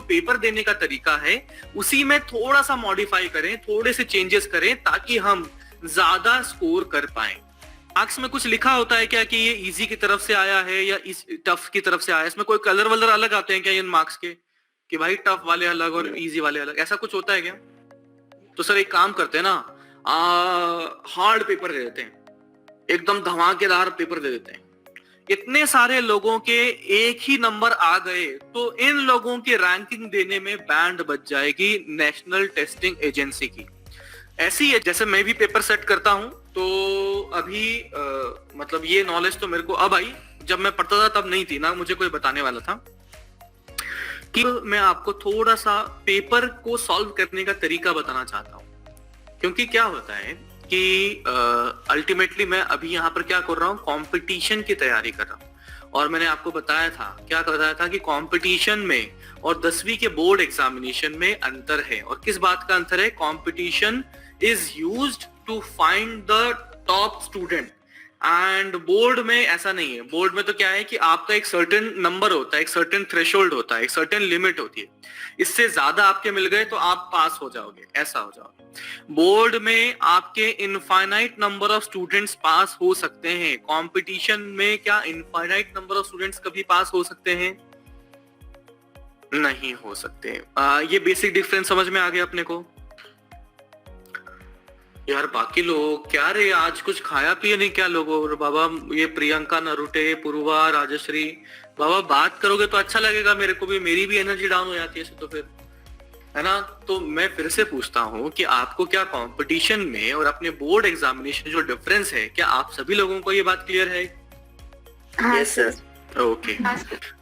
Paper देने का तरीका है उसी में थोड़ा सा मॉडिफाई करें, थोड़े से चेंजेस करें ताकि हम ज्यादा स्कोर कर पाए। मार्क्स में कुछ लिखा होता है क्या कि ये इजी की तरफ से आया है या इस टफ की तरफ से आया है? इसमें कोई कलर वलर अलग आते हैं क्या इन मार्क्स के कि भाई टफ वाले अलग और इजी वाले अलग, ऐसा कुछ होता है क्या? तो सर एक काम करते हैं ना, हार्ड पेपर दे देते हैं, एकदम धमाकेदार पेपर दे देते हैं। इतने सारे लोगों के एक ही नंबर आ गए तो इन लोगों की रैंकिंग देने में बैंड बज जाएगी नेशनल टेस्टिंग एजेंसी की। ऐसी है जैसे मैं भी पेपर सेट करता हूं तो अभी मतलब ये नॉलेज तो मेरे को अब आई, जब मैं पढ़ता था तब नहीं थी ना, मुझे कोई बताने वाला था कि मैं आपको थोड़ा सा पेपर को सॉल्व करने का तरीका बताना चाहता हूं। क्योंकि क्या होता है कि अल्टीमेटली मैं अभी यहाँ पर क्या कर रहा हूँ, कंपटीशन की तैयारी कर रहा हूँ। और मैंने आपको बताया था, क्या बताया था कि कंपटीशन में और 10वीं के बोर्ड एग्जामिनेशन में अंतर है। और किस बात का अंतर है? Competition is used to find the top student and board में ऐसा नहीं है। बोर्ड में तो क्या है कि आपका एक सर्टेन नंबर होता है, एक सर्टेन थ्रेशोल्ड होता है, एक सर्टेन लिमिट होती है, इससे ज्यादा आपके मिल गए तो आप पास हो जाओगे, ऐसा हो जाओगे। बोर्ड में आपके infinite number of students pass हो सकते हैं, कंपटीशन में क्या इनफाइनाइट नंबर ऑफ स्टूडेंट्स कभी पास हो सकते हैं? नहीं हो सकते। ये बेसिक डिफरेंस समझ में आ गया अपने को? यार बाकी लोग क्या रे, आज कुछ खाया पिया नहीं क्या लोगों? और बाबा ये प्रियंका, नरुटे, पूर्वा, राजश्री, बाबा बात करोगे तो अच्छा लगेगा मेरे को भी, मेरी भी एनर्जी डाउन हो जाती है तो फिर, है ना? तो मैं फिर से पूछता हूँ कि आपको क्या कंपटीशन में और अपने बोर्ड एग्जामिनेशन जो डिफरेंस है, क्या आप सभी लोगों को ये बात क्लियर है? हाँ सर। ओके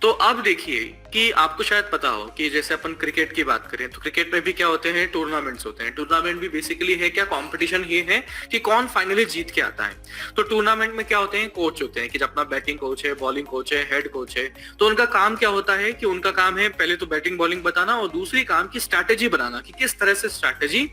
तो अब देखिए कि आपको शायद पता हो कि जैसे अपन क्रिकेट की बात करें तो क्रिकेट में भी क्या होते हैं, टूर्नामेंट्स होते हैं। टूर्नामेंट भी बेसिकली है क्या, कंपटीशन ये है कि कौन फाइनली जीत के आता है। तो टूर्नामेंट में क्या होते हैं, कोच होते हैं कि जब अपना बैटिंग कोच है, बॉलिंग कोच है, हेड कोच है, तो उनका काम क्या होता है कि उनका काम है पहले तो बैटिंग बॉलिंग बताना और दूसरी काम की स्ट्रैटेजी बनाना कि किस तरह से स्ट्रैटेजी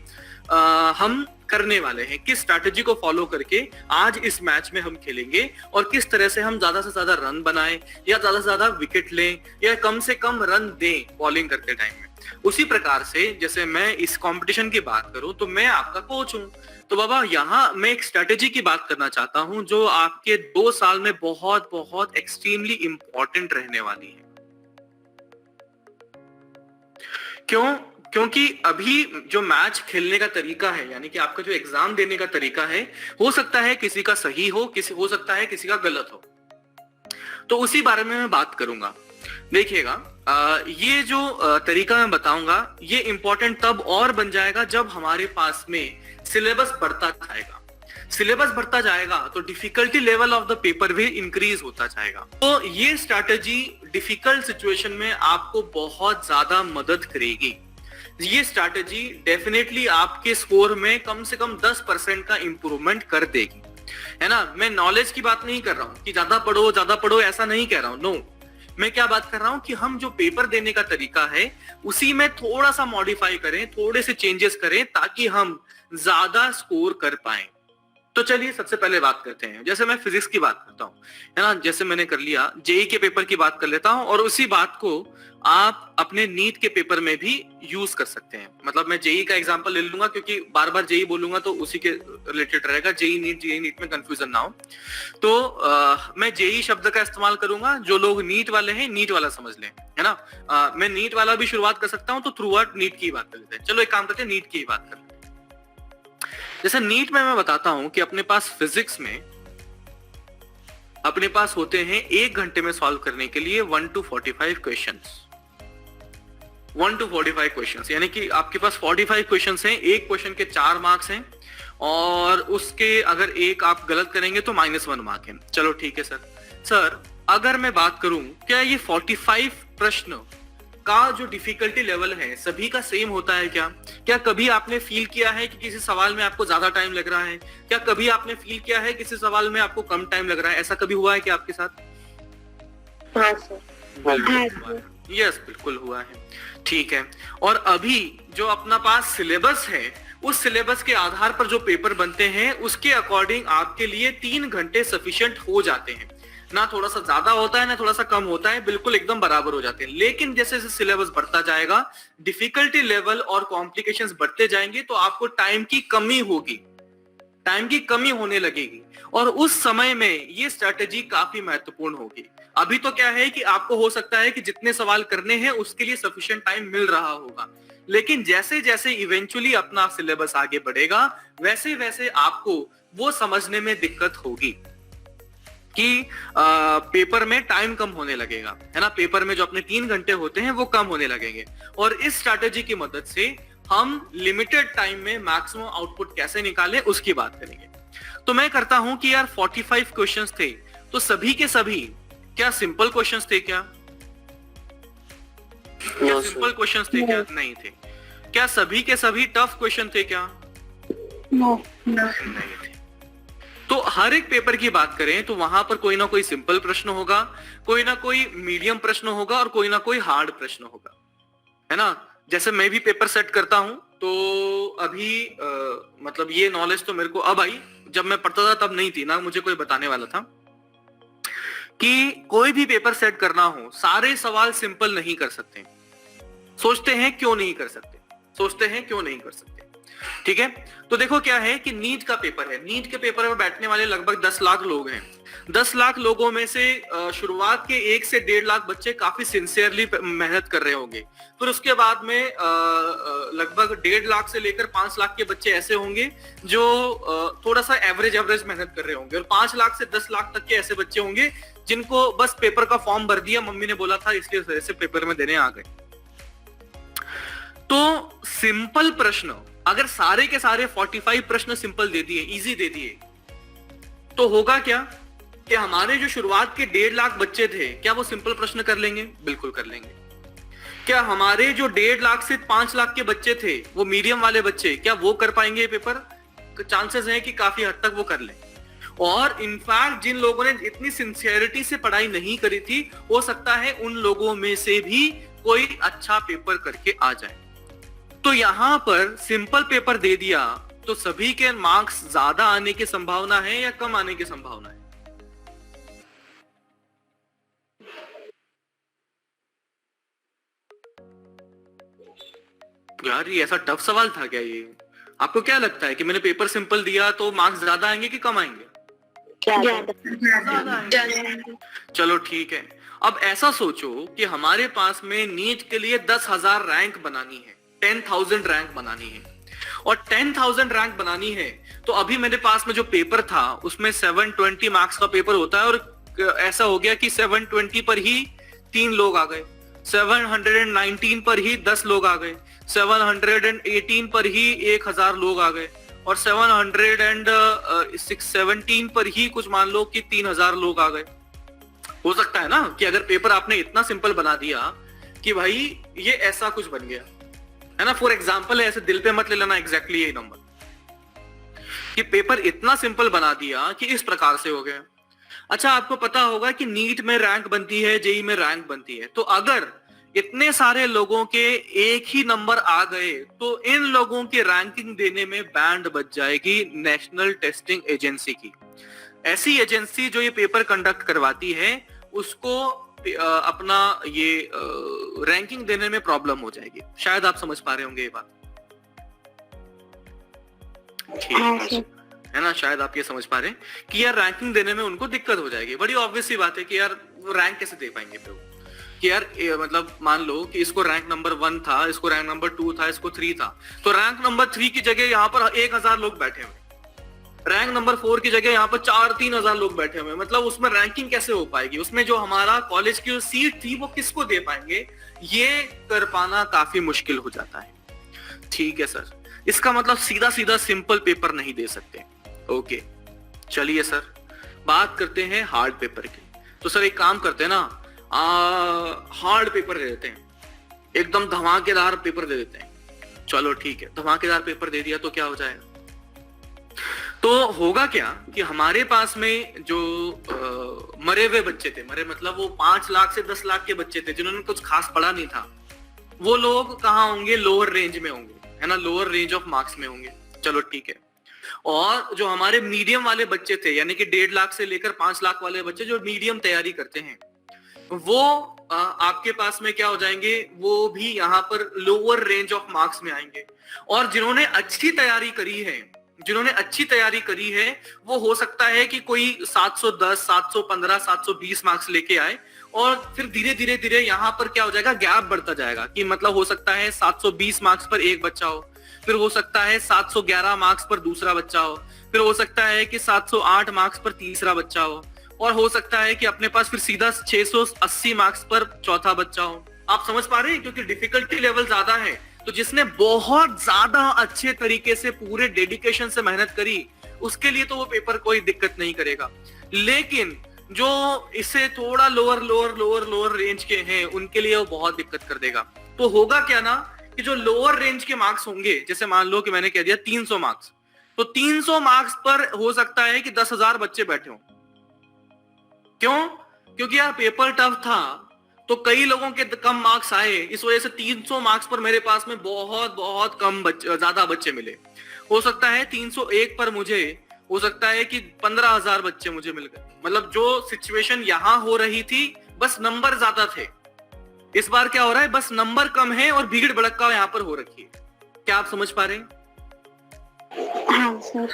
हम करने वाले हैं, किस स्ट्रैटेजी को फॉलो करके आज इस मैच में हम खेलेंगे और किस तरह से हम ज्यादा से ज्यादा रन बनाएं या ज्यादा से ज्यादा विकेट लें या कम से कम रन दें बॉलिंग करते टाइम में। उसी प्रकार से जैसे मैं इस कंपटीशन की बात करूं तो मैं आपका कोच हूं, तो बाबा यहाँ मैं एक स्ट्रैटेजी की बात करना चाहता हूं जो आपके 2 साल में बहुत बहुत एक्सट्रीमली इंपॉर्टेंट रहने वाली है। क्यों? क्योंकि अभी जो मैच खेलने का तरीका है, यानी कि आपका जो एग्जाम देने का तरीका है, हो सकता है किसी का सही हो, किसी हो सकता है किसी का गलत हो, तो उसी बारे में मैं बात करूंगा। देखिएगा ये जो तरीका मैं बताऊंगा ये इंपॉर्टेंट तब और बन जाएगा जब हमारे पास में सिलेबस बढ़ता जाएगा। सिलेबस बढ़ता जाएगा तो difficulty level of the paper भी इंक्रीज होता जाएगा। तो ये स्ट्रैटेजी डिफिकल्ट सिचुएशन में आपको बहुत ज्यादा मदद करेगी। ये स्ट्रैटेजी डेफिनेटली आपके स्कोर में कम से कम 10% का इंप्रूवमेंट कर देगी, है ना? मैं नॉलेज की बात नहीं कर रहा हूं कि ज्यादा पढ़ो ऐसा नहीं कह रहा हूं, नो। मैं क्या बात कर रहा हूं कि हम जो पेपर देने का तरीका है उसी में थोड़ा सा मॉडिफाई करें, थोड़े से चेंजेस करें ताकि हम ज्यादा स्कोर कर पाए। तो चलिए सबसे पहले बात करते हैं, जैसे मैं फिजिक्स की बात करता हूँ, है ना, जैसे मैंने कर लिया, जेई के पेपर की बात कर लेता हूँ और उसी बात को आप अपने नीट के पेपर में भी यूज कर सकते हैं। मतलब मैं जेई का एग्जांपल ले लूंगा क्योंकि बार बार जेई बोलूंगा तो उसी के रिलेटेड रहेगा, जेई नीट में कंफ्यूजन ना हो। तो मैं जेई शब्द का इस्तेमाल करूंगा, जो लोग नीट वाले हैं नीट वाला समझ लें, है ना। मैं नीट वाला भी शुरुआत कर सकता हूँ, तो थ्रू आउट नीट की बात कर लेते हैं। चलो एक काम करते हैं, नीट की बात कर लेते हैं। जैसे नीट में मैं बताता हूं कि अपने पास फिजिक्स में अपने पास होते हैं 1 घंटे में सॉल्व करने के लिए 1 to 45 क्वेश्चंस। 1 to 45 क्वेश्चंस, यानी कि आपके पास 45 क्वेश्चंस हैं, एक क्वेश्चन के 4 मार्क्स हैं और उसके अगर एक आप गलत करेंगे तो -1 मार्क है। चलो ठीक है सर अगर मैं बात करूं क्या ये 45 प्रश्न का जो डिफिकल्टी लेवल है सभी का सेम होता है क्या? क्या कभी आपने फील किया है कि किसी सवाल में आपको ज्यादा टाइम लग रहा है? क्या कभी आपने फील किया है किसी सवाल में आपको कम टाइम लग रहा है? ऐसा कभी हुआ है क्या आपके साथ? हाँ सर। यस बिल्कुल हुआ है। ठीक है, और अभी जो अपना पास सिलेबस है उस सिलेबस के आधार पर जो पेपर बनते हैं उसके अकॉर्डिंग आपके लिए 3 घंटे सफिशिएंट हो जाते हैं। ना थोड़ा सा ज्यादा होता है ना थोड़ा सा कम होता है, बिल्कुल एकदम बराबर हो जाते हैं। लेकिन जैसे जैसे सिलेबस बढ़ता जाएगा, डिफिकल्टी लेवल और कॉम्प्लिकेशंस बढ़ते जाएंगे, तो आपको टाइम की कमी होगी, टाइम की कमी होने लगेगी, और उस समय में ये स्ट्रेटेजी काफी महत्वपूर्ण होगी। अभी तो क्या है कि आपको हो सकता है कि जितने सवाल करने हैं उसके लिए सफिशिएंट टाइम मिल रहा होगा, लेकिन जैसे जैसे इवेंचुअली अपना सिलेबस आगे बढ़ेगा, वैसे वैसे आपको वो समझने में दिक्कत होगी कि पेपर में टाइम कम होने लगेगा, है ना। पेपर में जो अपने 3 घंटे होते हैं वो कम होने लगेंगे, और इस स्ट्रैटेजी की मदद से हम लिमिटेड टाइम में मैक्सिमम आउटपुट कैसे निकालें उसकी बात करेंगे। तो मैं करता हूं कि यार 45 क्वेश्चंस थे, तो सभी के सभी क्या सिंपल क्वेश्चंस थे क्या? क्या सिंपल क्वेश्चंस थे क्या? नहीं थे। क्या सभी के सभी टफ क्वेश्चन थे क्या? नो नहीं थे। तो हर एक पेपर की बात करें तो वहां पर कोई ना कोई सिंपल प्रश्न होगा, कोई ना कोई मीडियम प्रश्न होगा, और कोई ना कोई हार्ड प्रश्न होगा, है ना। जैसे मैं भी पेपर सेट करता हूं, तो अभी मतलब ये नॉलेज तो मेरे को अब आई, जब मैं पढ़ता था तब नहीं थी ना, मुझे कोई बताने वाला था कि कोई भी पेपर सेट करना हो, सारे सवाल सिंपल नहीं कर सकते। सोचते हैं क्यों नहीं कर सकते, सोचते हैं क्यों नहीं कर सकते, ठीक है। तो देखो क्या है कि नीट का पेपर है, नीट के पेपर में बैठने वाले लगभग 10 लाख लोग हैं। 10 लाख लोगों में से शुरुआत के 1 से 1.5 लाख बच्चे काफी सिंसियरली मेहनत कर रहे होंगे, फिर उसके बाद में लगभग 1.5 लाख से लेकर 5 लाख के बच्चे ऐसे होंगे जो थोड़ा सा एवरेज मेहनत कर रहे होंगे, और 5 लाख से 10 लाख तक के ऐसे बच्चे होंगे जिनको बस पेपर का फॉर्म भर दिया, मम्मी ने बोला था इसलिए वजह से पेपर में देने आ गए। तो सिंपल प्रश्न अगर सारे के सारे 45 प्रश्न सिंपल दे दिए, इजी दे दिए, तो होगा क्या कि हमारे जो शुरुआत के 1.5 लाख बच्चे थे, क्या वो सिंपल प्रश्न कर लेंगे? बिल्कुल कर लेंगे। क्या हमारे जो 1.5 लाख से 5 लाख के बच्चे थे, वो मीडियम वाले बच्चे, क्या वो कर पाएंगे पेपर? चांसेस हैं कि काफी हद तक वो कर लें। और इनफैक्ट जिन लोगों ने इतनी सिंसियरिटी से पढ़ाई नहीं करी थी, हो सकता है उन लोगों में से भी कोई अच्छा पेपर करके आ जाए। तो यहां पर सिंपल पेपर दे दिया तो सभी के मार्क्स ज्यादा आने की संभावना है या कम आने की संभावना है? यार ये ऐसा टफ सवाल था क्या ये? आपको क्या लगता है कि मैंने पेपर सिंपल दिया तो मार्क्स ज्यादा आएंगे कि कम आएंगे? ज्यादा आएंगे। चलो ठीक है। अब ऐसा सोचो कि हमारे पास में नीट के लिए 10,000 रैंक बनानी है, 10,000 रैंक बनानी है, और 10,000 रैंक बनानी है, तो अभी मेरे पास में जो पेपर था उसमें 720 मार्क्स का पेपर होता है, और ऐसा हो गया कि 720 पर ही 3 लोग आ गए, 719 पर ही 10 लोग आ गए, 718 पर ही 1,000 लोग आ गए, और 717 पर ही कुछ मान लो कि 3,000 लोग आ गए। हो सकता है ना कि अगर पेपर आपने इतना सिंपल बना दिया कि भाई ये ऐसा कुछ बन गया, है ना। फॉर एग्जाम्पल है, ऐसे दिल पे मत ले लेना एग्जैक्टली यही नंबर, कि पेपर इतना सिंपल बना दिया कि इस प्रकार से हो गया। अच्छा, आपको पता होगा कि नीट में रैंक बनती है, जेई में रैंक बनती है, तो अगर इतने सारे लोगों के एक ही नंबर आ गए तो इन लोगों की रैंकिंग देने में बैंड बच जाएगी नेशनल टेस्टिंग एजेंसी की। ऐसी एजेंसी जो ये पेपर कंडक्ट करवाती है, उसको अपना ये रैंकिंग देने में प्रॉब्लम हो जाएगी। शायद आप समझ पा रहे होंगे ये बात, ठीक है ना। शायद आप ये समझ पा रहे हैं कि यार रैंकिंग देने में उनको दिक्कत हो जाएगी। बड़ी ऑब्वियस सी बात है कि यार रैंक कैसे दे पाएंगे फिर, कि यार मतलब मान लो कि इसको रैंक नंबर 1 था, इसको रैंक नंबर 2 था, इसको 3 था, तो रैंक नंबर 3 की जगह यहाँ पर 1,000 लोग बैठे हुए, रैंक नंबर 4 की जगह यहाँ पर 3,000 लोग बैठे हुए, मतलब उसमें रैंकिंग कैसे हो पाएगी? उसमें जो हमारा कॉलेज की सीट थी वो किसको दे पाएंगे? ये कर पाना काफी मुश्किल हो जाता है। ठीक है सर, इसका मतलब सीधा सीधा सिंपल पेपर नहीं दे सकते। ओके, चलिए सर बात करते हैं हार्ड पेपर की। तो सर एक काम करते हैं ना, हार्ड पेपर दे देते हैं, एकदम धमाकेदार पेपर दे देते हैं। चलो ठीक है, धमाकेदार पेपर दे दिया तो क्या हो जाएगा? तो होगा क्या कि हमारे पास में जो मरे हुए बच्चे थे, मरे मतलब वो 5 लाख से 10 लाख के बच्चे थे जिन्होंने कुछ खास पढ़ा नहीं था, वो लोग कहाँ होंगे? लोअर रेंज में होंगे, है ना, लोअर रेंज ऑफ मार्क्स में होंगे। चलो ठीक है, और जो हमारे मीडियम वाले बच्चे थे, यानी कि 1.5 लाख से लेकर 5 लाख वाले बच्चे जो मीडियम तैयारी करते हैं, वो आपके पास में क्या हो जाएंगे, वो भी यहाँ पर लोअर रेंज ऑफ मार्क्स में आएंगे। और जिन्होंने अच्छी तैयारी करी है, वो हो सकता है कि कोई 710, 715, 720 मार्क्स लेके आए, और फिर धीरे धीरे धीरे यहाँ पर क्या हो जाएगा, गैप बढ़ता जाएगा, कि मतलब हो सकता है 720 मार्क्स पर एक बच्चा हो, फिर हो सकता है 711 मार्क्स पर दूसरा बच्चा हो, फिर हो सकता है कि 708 मार्क्स पर तीसरा बच्चा हो, और हो सकता है कि अपने पास फिर सीधा 680 मार्क्स पर चौथा बच्चा हो। आप समझ पा रहे हैं, क्योंकि डिफिकल्टी लेवल ज्यादा है। तो जिसने बहुत ज्यादा अच्छे तरीके से पूरे डेडिकेशन से मेहनत करी, उसके लिए तो वो पेपर कोई दिक्कत नहीं करेगा। लेकिन जो इससे थोड़ा लोअर रेंज के हैं, उनके लिए वो बहुत दिक्कत कर देगा। तो होगा क्या ना, कि जो लोअर रेंज के मार्क्स होंगे, जैसे मान लो कि मैंने कह दिया 300 मार्क्स, तो 300 मार्क्स पर हो सकता है कि 10,000 बच्चे बैठे हों। क्यों? क्योंकि यार पेपर टफ था, तो कई लोगों के कम मार्क्स आए, इस वजह से 300 मार्क्स पर मेरे पास में बहुत कम ज्यादा बच्चे मिले। हो सकता है 301 पर मुझे, हो सकता है कि 15,000 बच्चे मुझे मिल गए। मतलब जो सिचुएशन यहां हो रही थी, बस नंबर ज्यादा थे। इस बार क्या हो रहा है, बस नंबर कम है और भीड़ भड़का यहां पर हो रखी है। क्या आप समझ पा रहे हैं? हाँ सर।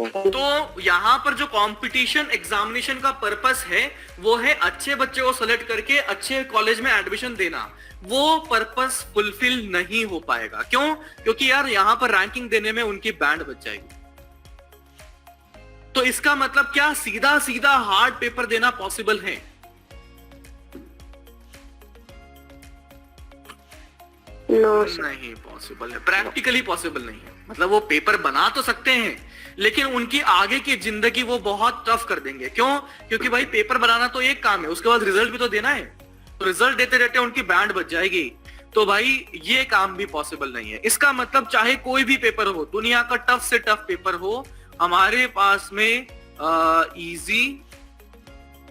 तो यहाँ पर जो कंपटीशन एग्जामिनेशन का पर्पस है, वो है अच्छे बच्चे को सेलेक्ट करके अच्छे कॉलेज में एडमिशन देना। वो पर्पस फुलफिल नहीं हो पाएगा। क्यों? क्योंकि यार यहाँ पर रैंकिंग देने में उनकी बैंड बच जाएगी। तो इसका मतलब क्या सीधा सीधा हार्ड पेपर देना पॉसिबल है? नहीं पॉसिबल है, प्रैक्टिकली पॉसिबल नहीं है। मतलब वो पेपर बना तो सकते हैं, लेकिन उनकी आगे की जिंदगी वो बहुत टफ कर देंगे। क्यों? क्योंकि भाई पेपर बनाना तो एक काम है, उसके बाद रिजल्ट भी तो देना है। तो रिजल्ट देते देते उनकी बैंड बच जाएगी। तो भाई ये काम भी पॉसिबल नहीं है। इसका मतलब चाहे कोई भी पेपर हो, दुनिया का टफ से टफ पेपर हो, हमारे पास में इजी,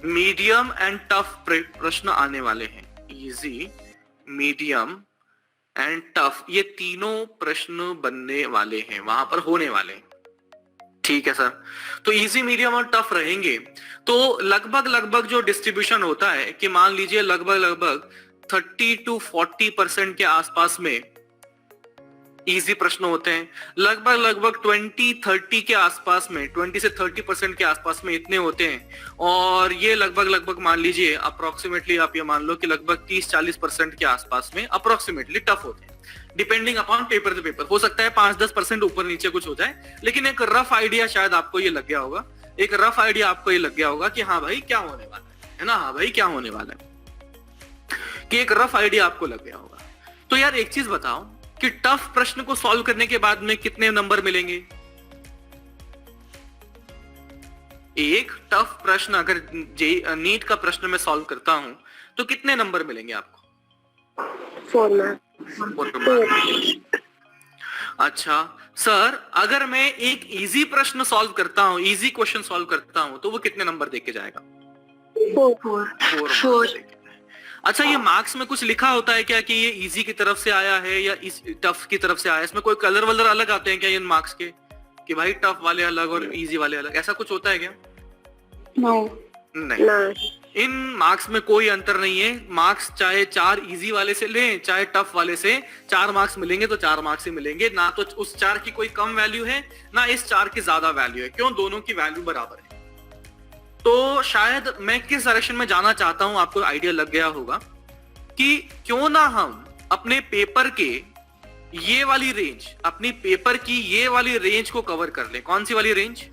मीडियम एंड टफ प्रश्न आने वाले हैं। इजी, मीडियम एंड टफ, ये तीनों प्रश्न बनने वाले हैं, वहां पर होने वाले हैं। ठीक है सर। तो इजी, मीडियम और टफ रहेंगे। तो लगभग जो डिस्ट्रीब्यूशन होता है, कि मान लीजिए लगभग 30 to 40% के आसपास में इजी प्रश्न होते हैं। लगभग 20-30 के आसपास में, 20 से 30% के आसपास में इतने होते हैं। और ये लगभग मान लीजिए अप्रोक्सीमेटली आप ये मान लो कि लगभग 30-40% के आसपास में अप्रोक्सीमेटली टफ होते हैं। Depending upon paper two paper, हो सकता है 5-10% ऊपर नीचे कुछ हो जाए, लेकिन एक रफ आइडिया शायद आपको ये लग गया होगा। एक रफ आइडिया आपको ये लग गया होगा कि हाँ भाई क्या होने वाला है ना, हाँ भाई क्या होने वाला है, कि एक रफ आइडिया आपको लग गया होगा। तो यार एक चीज बताओ कि टफ प्रश्न को सॉल्व करने के बाद में कितने नंबर मिलेंगे? एक टफ प्रश्न अगर नीट का प्रश्न में सॉल्व करता हूं तो कितने नंबर मिलेंगे आपको? 4 मार्क्स। अच्छा सर, अगर मैं एक इजी प्रश्न सॉल्व करता हूं, इजी क्वेश्चन सॉल्व करता हूं, तो वो कितने नंबर देके जाएगा? 4। अच्छा, ये मार्क्स में कुछ लिखा होता है क्या कि ये इजी की तरफ से आया है या इस टफ की तरफ से आया है? इसमें कोई कलर वलर अलग आते हैं क्या इन मार्क्स के, कि भाई टफ वाले अलग और इजी वाले अलग, ऐसा कुछ होता है क्या? नहीं। इन मार्क्स में कोई अंतर नहीं है। मार्क्स चाहे 4 इजी वाले से लें चाहे टफ वाले से, 4 मार्क्स मिलेंगे तो 4 मार्क्स ही मिलेंगे। ना तो उस 4 की कोई कम वैल्यू है, ना इस 4 की ज्यादा वैल्यू है। क्यों? दोनों की वैल्यू बराबर है। तो शायद मैं किस डायरेक्शन में जाना चाहता हूं आपको आइडिया लग गया होगा, कि क्यों ना हम अपने पेपर के ये वाली रेंज, अपनी पेपर की ये वाली रेंज को कवर कर लें। कौन सी वाली रेंज?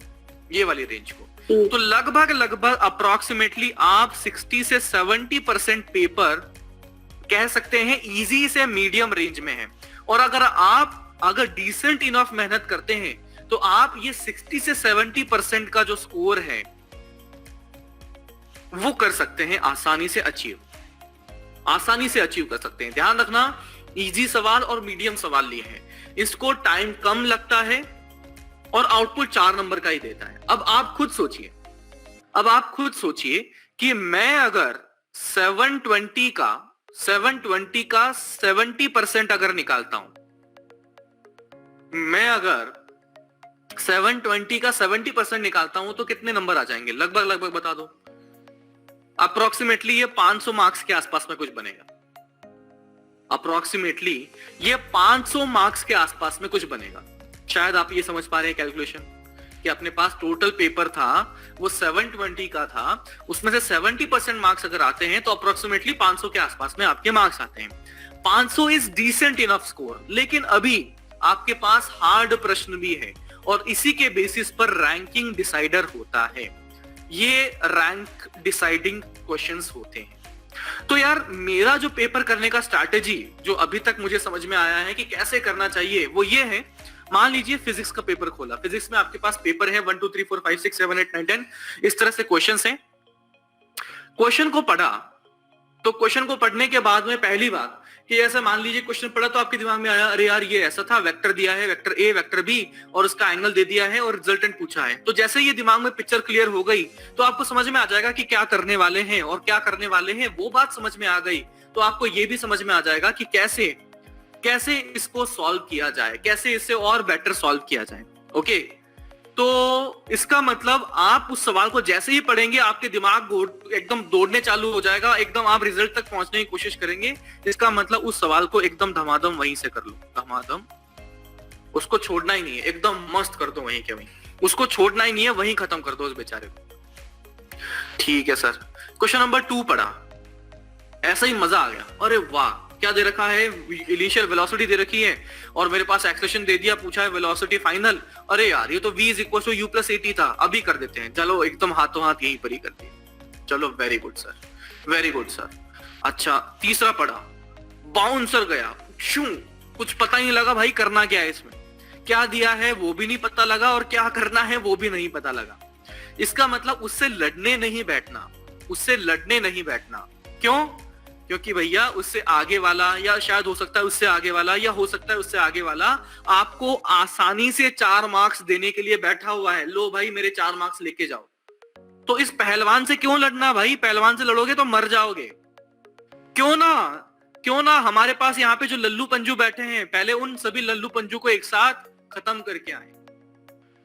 ये वाली रेंज को। तो लगभग अप्रोक्सीमेटली आप 60 से 70% पेपर कह सकते हैं इजी से मीडियम रेंज में है। और अगर डिसेंट इनफ मेहनत करते हैं तो आप ये 60 से 70% का जो स्कोर है वो कर सकते हैं, आसानी से अचीव कर सकते हैं। ध्यान रखना, इजी सवाल और मीडियम सवाल लिए हैं, इसको टाइम कम लगता है और आउटपुट 4 नंबर का ही देता है। अब आप खुद सोचिए कि मैं अगर 720 का 70% अगर निकालता हूं, मैं अगर 720 का 70% निकालता हूं तो कितने नंबर आ जाएंगे? लगभग लगभग बता दो। अप्रोक्सीमेटली ये 500 मार्क्स के आसपास में कुछ बनेगा। अप्रोक्सीमेटली ये 500 मार्क्स के आसपास में कुछ बनेगा। शायद आप ये समझ पा रहे हैं कैलकुलेशन कि अपने पास टोटल पेपर था वो 720 का था, उसमें से 70% मार्क्स अगर आते हैं तो अप्रोक्सीमेटली 500 के आसपास में आपके मार्क्स आते हैं। 500 इज डिसेंट इनफ स्कोर। लेकिन अभी आपके पास हार्ड प्रश्न भी है और इसी के बेसिस पर रैंकिंग डिसाइडर होता है। ये रैंक डिसाइडिंग क्वेश्चंस होते हैं। तो यार मेरा जो पेपर करने का स्ट्रैटेजी जो अभी तक मुझे समझ में आया है कि कैसे करना चाहिए वो ये है। मान लीजिए फिजिक्स का पेपर खोला, फिजिक्स में आपके पास पेपर है 1 2 3 4 5 6 7 8 9 10 इस तरह से क्वेश्चंस हैं। क्वेश्चन को पढ़ा तो क्वेश्चन को पढ़ने के बाद में पहली बात कि ऐसा मान लीजिए क्वेश्चन पढ़ा तो आपके दिमाग में आया अरे यार ये ऐसा था, वेक्टर दिया है, वेक्टर ए वेक्टर बी और उसका एंगल दे दिया है और रिजल्टेंट पूछा है। तो जैसे ये दिमाग में पिक्चर क्लियर हो गई तो आपको समझ में आ जाएगा कि क्या करने वाले हैं और क्या करने वाले हैं। वो बात समझ में आ गई तो आपको ये भी समझ में आ जाएगा कि कैसे कैसे इसको सॉल्व किया जाए, कैसे इसे और बेटर सॉल्व किया जाए। ओके, तो इसका मतलब आप उस सवाल को जैसे ही पढ़ेंगे आपके दिमाग एकदम दौड़ने चालू हो जाएगा, एकदम आप रिजल्ट तक पहुंचने की कोशिश करेंगे। इसका मतलब उस सवाल को एकदम धमाधम वहीं से कर लो, धमाधम, उसको छोड़ना ही नहीं है, एकदम मस्त कर दो वहीं के वहीं, उसको छोड़ना ही नहीं है, वहीं खत्म कर दो उस बेचारे को। ठीक है सर। क्वेश्चन नंबर 2 पढ़ा, ऐसा ही मजा आ गया, अरे वाह क्या दे रखा है, इनिशियल वेलोसिटी दे रखी है और मेरे पास एक्सेलरेशन दे दिया, पूछा है वेलोसिटी फाइनल। अरे यार ये तो v = u + at था, अभी कर देते हैं, चलो एकदम हाथों हाथ यहीं पर ही कर दिए। चलो very good sir, very good sir. अच्छा तीसरा पढ़ा, बाउंसर गया, शू, कुछ पता ही नहीं लगा भाई करना क्या है, इसमें क्या दिया है वो भी नहीं पता लगा और क्या करना है वो भी नहीं पता लगा। इसका मतलब उससे लड़ने नहीं बैठना, उससे लड़ने नहीं बैठना। क्यों? क्योंकि भैया उससे आगे वाला, या शायद हो सकता है उससे आगे वाला, या हो सकता है उससे आगे वाला आपको आसानी से 4 मार्क्स देने के लिए बैठा हुआ है। लो भाई मेरे 4 मार्क्स लेके जाओ। तो इस पहलवान से क्यों लड़ना भाई, पहलवान से लड़ोगे तो मर जाओगे। क्यों ना हमारे पास यहाँ पे जो लल्लू पंजू बैठे हैं, पहले उन सभी लल्लू पंजू को एक साथ खत्म करके आए।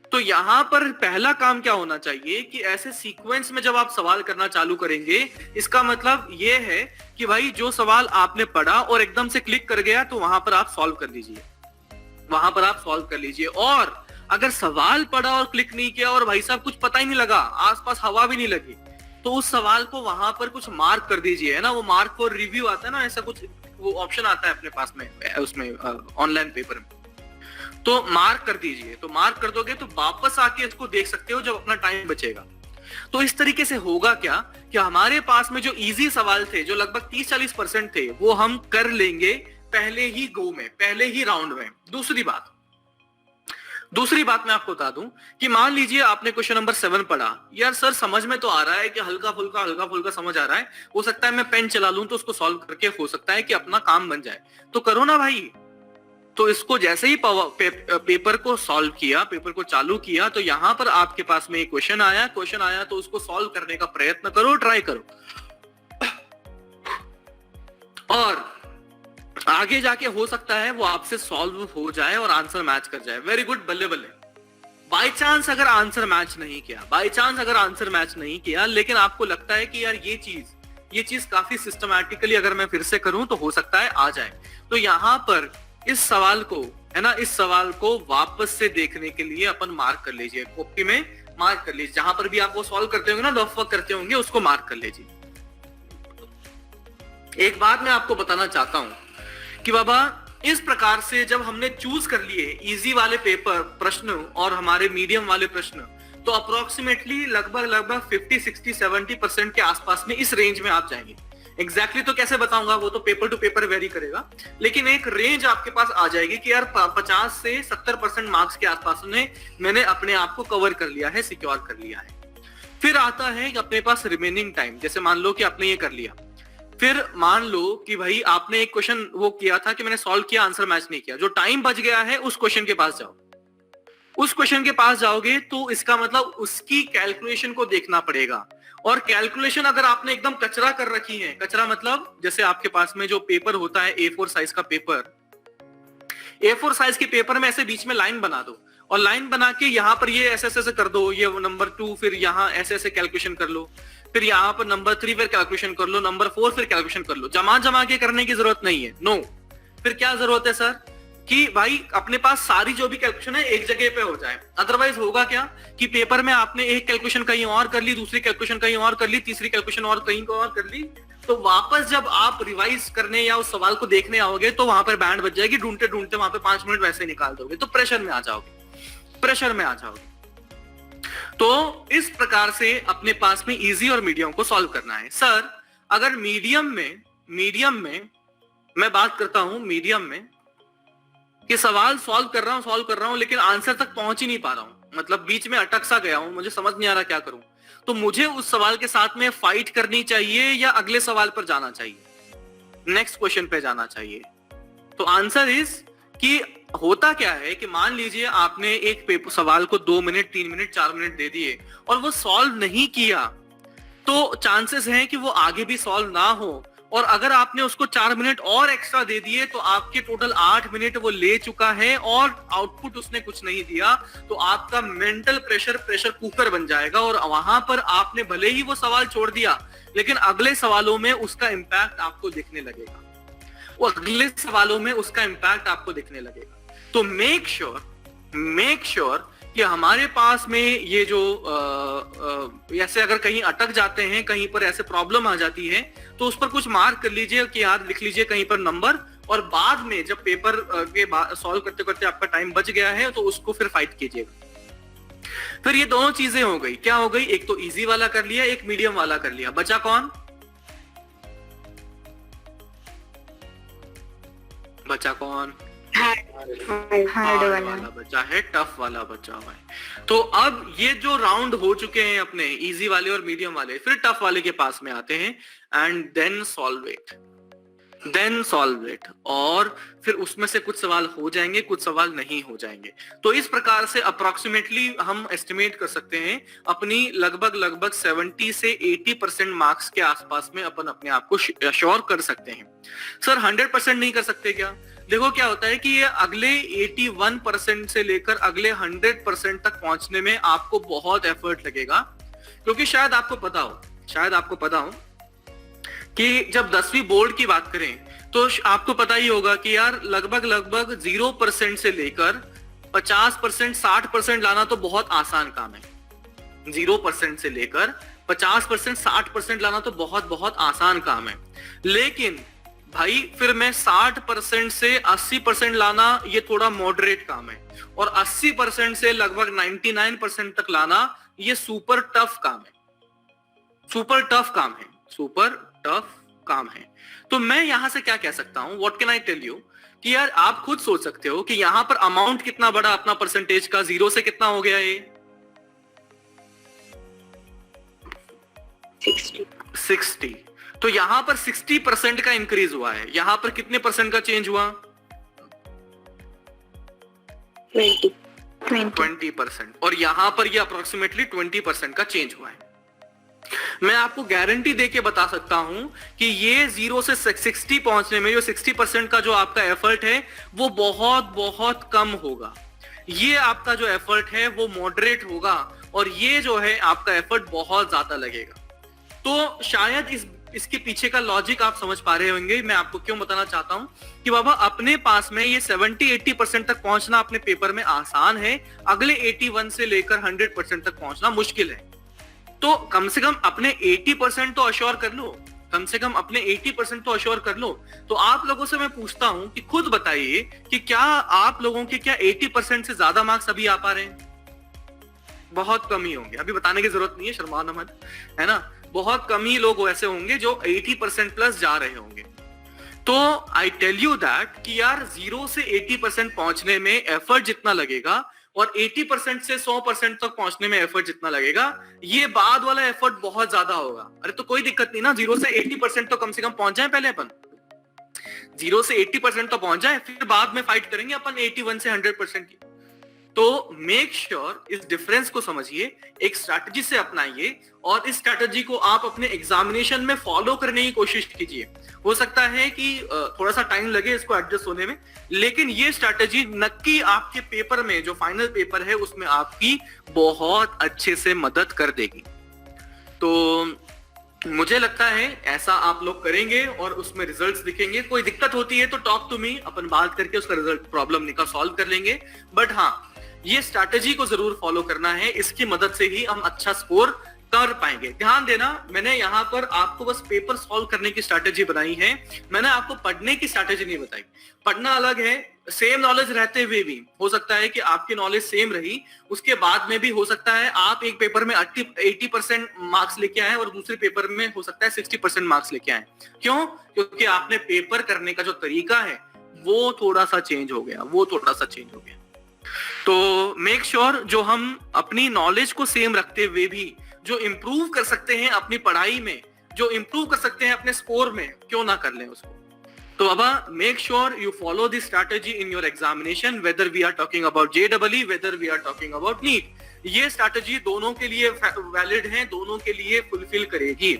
तो यहां पर पहला काम क्या होना चाहिए कि ऐसे सीक्वेंस में जब आप सवाल करना चालू करेंगे, इसका मतलब यह है कि भाई जो सवाल आपने पढ़ा और एकदम से क्लिक कर गया तो वहां पर आप सॉल्व कर लीजिए, वहां पर आप सॉल्व कर लीजिए। और अगर सवाल पढ़ा और क्लिक नहीं किया और भाई साहब कुछ पता ही नहीं लगा, आसपास हवा भी नहीं लगी, तो उस सवाल को वहां पर कुछ मार्क कर दीजिए, है ना, वो मार्क फॉर रिव्यू आता है ना, ऐसा कुछ वो ऑप्शन आता है अपने पास में उसमें ऑनलाइन पेपर में, तो मार्क कर दीजिए। तो मार्क कर दोगे तो वापस आके इसको देख सकते हो जब अपना टाइम बचेगा। तो इस तरीके से होगा क्या कि हमारे पास में जो इजी सवाल थे, जो लगभग 30-40% थे, वो हम कर लेंगे पहले ही गो में, पहले ही राउंड में। दूसरी बात मैं आपको बता दूं कि मान लीजिए आपने क्वेश्चन नंबर 7 पढ़ा, यार सर समझ में तो आ रहा है कि हल्का फुल्का समझ आ रहा है, हो सकता है मैं पेन चला लूं तो उसको सॉल्व करके हो सकता है कि अपना काम बन जाए, तो करो ना भाई। तो इसको जैसे ही पेपर को सॉल्व किया, पेपर को चालू किया, तो यहां पर आपके पास में एक क्वेश्चन आया तो उसको सॉल्व करने का प्रयत्न करो, ट्राई करो, और आगे जाके हो सकता है वो आपसे सॉल्व हो जाए और आंसर मैच कर जाए। वेरी गुड, बल्ले बल्ले। बाय चांस अगर आंसर मैच नहीं किया, लेकिन आपको लगता है कि यार ये चीज काफी सिस्टमैटिकली अगर मैं फिर से करूं तो हो सकता है आ जाए, तो यहां पर इस सवाल को, है ना, इस सवाल को वापस से देखने के लिए अपन मार्क कर लीजिए, कॉपी में मार्क कर लीजिए, जहां पर भी आप वो सॉल्व करते होंगे ना, रफ वर्क करते होंगे, उसको मार्क कर लीजिए। एक बात मैं आपको बताना चाहता हूं कि बाबा इस प्रकार से जब हमने चूज कर लिए इजी वाले पेपर प्रश्न और हमारे मीडियम वाले प्रश्न, तो अप्रोक्सीमेटली लगभग 50-60-70% के आसपास में इस रेंज में आप जाएंगे। एग्जैक्टली तो कैसे बताऊंगा, वो तो पेपर टू पेपर वेरी करेगा, लेकिन एक रेंज आपके पास आ जाएगी कि यार 50 से 70% मार्क्स के आसपास में मैंने अपने आप को कवर कर लिया है, सिक्योर कर लिया है। फिर आता है कि अपने पास रिमेनिंग टाइम, जैसे मान लो कि आपने ये कर लिया, फिर मान लो कि भाई आपने एक क्वेश्चन वो किया था कि मैंने सॉल्व किया, आंसर मैच नहीं किया, जो टाइम बच गया है उस क्वेश्चन के पास जाओ। उस क्वेश्चन के पास जाओगे तो इसका मतलब उसकी कैलकुलेशन को देखना पड़ेगा, और कैलकुलेशन अगर आपने एकदम कचरा कर रखी है, कचरा मतलब जैसे आपके पास में जो पेपर होता है A4 साइज का पेपर, A4 साइज के पेपर में ऐसे बीच में लाइन बना दो और लाइन बना के यहाँ पर ये ऐसे ऐसे कर दो, ये नंबर 2, फिर यहाँ ऐसे ऐसे कैलकुलेशन कर लो, फिर यहाँ पर नंबर 3 फिर कैलकुलेशन कर लो, नंबर 4 फिर कैलकुलेशन कर लो। जमा जमा के करने की जरूरत नहीं है, नो। फिर क्या जरूरत है सर कि भाई अपने पास सारी जो भी कैलकुलेशन है एक जगह पे हो जाए। अदरवाइज होगा क्या कि पेपर में आपने एक कैलकुलेशन कहीं और कर ली, दूसरी कैलकुलेशन कहीं और कर ली, तीसरी कैलकुलेशन और कहीं और कर ली, तो वापस जब आप रिवाइज करने या उस सवाल को देखने आओगे तो वहां पर बैंड बज जाएगी, ढूंढते ढूंढते वहां पे 5 मिनट वैसे ही निकाल दोगे, तो प्रेशर में आ जाओगे। तो इस प्रकार से अपने पास में इजी और मीडियम को सॉल्व करना है। सर अगर मीडियम में मैं बात करता हूं, मीडियम में कि सवाल सॉल्व कर रहा हूं लेकिन आंसर तक पहुंच ही नहीं पा रहा हूं, मतलब बीच में अटक सा गया हूं, मुझे समझ नहीं आ रहा क्या करूं, तो मुझे उस सवाल के साथ में फाइट करनी चाहिए या अगले सवाल पर जाना चाहिए, नेक्स्ट क्वेश्चन पे जाना चाहिए? तो आंसर इज कि होता क्या है कि मान लीजिए आपने एक पेपर सवाल को 2 मिनट 3 मिनट 4 मिनट दे दिए और वो सॉल्व नहीं किया, तो चांसेस हैं कि वो आगे भी सॉल्व ना हो, और अगर आपने उसको 4 मिनट और एक्स्ट्रा दे दिए तो आपके टोटल 8 मिनट वो ले चुका है और आउटपुट उसने कुछ नहीं दिया, तो आपका मेंटल प्रेशर कुकर बन जाएगा, और वहां पर आपने भले ही वो सवाल छोड़ दिया लेकिन अगले सवालों में उसका इंपैक्ट आपको दिखने लगेगा, तो मेक श्योर कि हमारे पास में ये जो ऐसे अगर कहीं अटक जाते हैं, कहीं पर ऐसे प्रॉब्लम आ जाती है, तो उस पर कुछ मार्क कर लीजिए कि यार लिख लीजिए कहीं पर नंबर, और बाद में जब पेपर के सॉल्व करते करते आपका टाइम बच गया है तो उसको फिर फाइट कीजिएगा। फिर ये दोनों चीजें हो गई, क्या हो गई, एक तो इजी वाला कर लिया, एक मीडियम वाला कर लिया, बचा कौन? हार्ड वाला बचा है, टफ वाला बचा हुआ है। तो अब ये जो राउंड हो चुके हैं अपने इजी वाले और मीडियम वाले, फिर टफ वाले के पास में आते हैं एंड देन सॉल्व इट, और फिर उसमें से कुछ सवाल हो जाएंगे, कुछ सवाल नहीं हो जाएंगे। तो इस प्रकार से अप्रोक्सीमेटली हम एस्टिमेट कर सकते हैं अपनी लगभग 70 से 80% मार्क्स के आसपास में अपन अपने आप को श्योर कर सकते हैं। सर 100% नहीं कर सकते क्या? देखो क्या होता है कि ये अगले 81% से लेकर अगले 100% तक पहुंचने में आपको बहुत एफर्ट लगेगा, क्योंकि शायद आपको पता हो कि जब 10वीं बोर्ड की बात करें तो आपको पता ही होगा कि यार लगभग 0% से लेकर 50% 60% लाना तो बहुत आसान काम है। 0% से लेकर 50% 60% लाना तो बहुत आसान काम है, लेकिन भाई फिर मैं 60% से 80% लाना ये थोड़ा मॉडरेट काम है, और 80% से लगभग 99% तक लाना ये सुपर टफ काम है। तो मैं यहां से क्या कह सकता हूं, what can I tell you, कि यार आप खुद सोच सकते हो कि यहां पर अमाउंट कितना बड़ा अपना परसेंटेज का, 0 से कितना हो गया ये 60, तो यहां पर 60% का इंक्रीज हुआ है, यहां पर कितने परसेंट का चेंज हुआ? 20%, और यहां पर ये अप्रोक्सीमेटली 20% का चेंज हुआ है। मैं आपको गारंटी देके बता सकता हूं कि ये 0 से 60 पहुंचने में जो 60% का जो आपका एफर्ट है वो बहुत कम होगा, ये आपका जो एफर्ट है वो मॉडरेट होगा, और ये जो है आपका एफर्ट बहुत ज्यादा लगेगा। तो शायद इसके पीछे का लॉजिक आप समझ पा रहे होंगे। मैं आपको क्यों बताना चाहता हूं कि बाबा अपने पास में ये 70-80% तक पहुंचना अपने पेपर में आसान है, अगले 81 से लेकर 100% तक पहुंचना मुश्किल है। तो कम से कम अपने 80% तो अश्योर कर लो, तो आप लोगों से मैं पूछता हूं कि खुद बताइए कि क्या आप लोगों के 80% से ज्यादा मार्क्स अभी आ पा रहे हैं? बहुत कम ही होंगे, अभी बताने की जरूरत नहीं है, शर्माना मत, है ना। बहुत कम ही लोग ऐसे होंगे जो 80% प्लस जा रहे होंगे। तो आई टेल यू दैट कि यार 0 से 80% पहुंचने में एफर्ट जितना लगेगा और 80% से 100% तक पहुंचने में एफर्ट जितना लगेगा, ये बाद वाला एफर्ट बहुत ज्यादा होगा। अरे तो कोई दिक्कत नहीं ना, 0 से 80% तो कम से कम पहुंच जाए, पहले अपन 0 से 80% तो पहुंच जाए, फिर बाद में फाइट करेंगे अपन 81 से 100% की। तो मेक श्योर इस डिफरेंस को समझिए, एक स्ट्रैटेजी से अपनाइए और इस स्ट्रैटेजी को आप अपने एग्जामिनेशन में फॉलो करने की कोशिश कीजिए। हो सकता है कि थोड़ा सा टाइम लगे इसको एडजस्ट होने में, लेकिन ये स्ट्रैटेजी नक्की आपके पेपर में, जो फाइनल पेपर है उसमें आपकी बहुत अच्छे से मदद कर देगी। तो मुझे लगता है ऐसा आप लोग करेंगे और उसमें रिजल्ट्स दिखेंगे। कोई दिक्कत होती है तो टॉक टू मी, अपन बात करके उसका रिजल्ट प्रॉब्लम निकाल सॉल्व कर लेंगे। बट हाँ, ये स्ट्रैटेजी को जरूर फॉलो करना है, इसकी मदद से ही हम अच्छा स्कोर कर पाएंगे। ध्यान देना, मैंने यहाँ पर आपको बस पेपर सॉल्व करने की स्ट्रैटेजी बनाई है, मैंने आपको पढ़ने की स्ट्रैटेजी नहीं बताई। पढ़ना अलग है, सेम नॉलेज रहते हुए भी हो सकता है कि आपकी नॉलेज सेम रही, उसके बाद में भी हो सकता है आप एक पेपर में 80% मार्क्स लेके आए और दूसरे पेपर में हो सकता है 60% मार्क्स लेके आए। क्यों? क्योंकि आपने पेपर करने का जो तरीका है वो थोड़ा सा चेंज हो गया, तो मेक श्योर जो हम अपनी नॉलेज को सेम रखते हुए भी जो इंप्रूव कर सकते हैं अपनी पढ़ाई में, जो इंप्रूव कर सकते हैं अपने स्कोर में, क्यों ना कर लें उसको। तो अब make sure you follow this strategy in your examination, whether we are talking about JEE, whether we are talking about NEET. ये स्ट्रैटेजी दोनों के लिए वैलिड है, दोनों के लिए फुलफिल करेगी।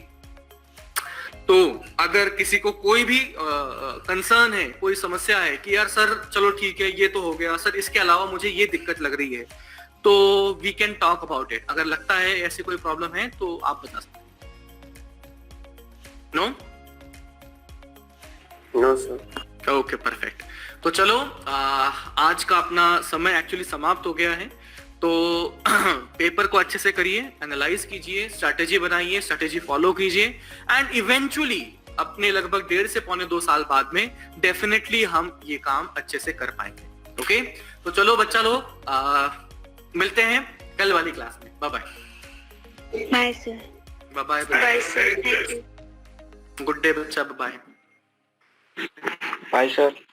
तो अगर किसी को कोई भी कंसर्न है, कोई समस्या है कि यार सर चलो ठीक है ये तो हो गया, सर इसके अलावा मुझे ये दिक्कत लग रही है, तो we can talk about it. अगर लगता है ऐसी कोई प्रॉब्लम है तो आप बता सकते हैं। No sir. Okay, perfect. तो चलो आज का अपना समय एक्चुअली समाप्त हो गया है। तो पेपर को अच्छे से करिए, एनालाइज कीजिए, स्ट्रैटेजी बनाइए, स्ट्रैटेजी फॉलो कीजिए एंड इवेंचुअली अपने लगभग 1.5 से पौने 2 साल बाद में डेफिनेटली हम ये काम अच्छे से कर पाएंगे। ओके, तो चलो बच्चा लोग मिलते हैं कल वाली क्लास में। Bye bye. Bye sir. Bye bye sir, thank you. Good day बच्चा, बाय। Bye sir.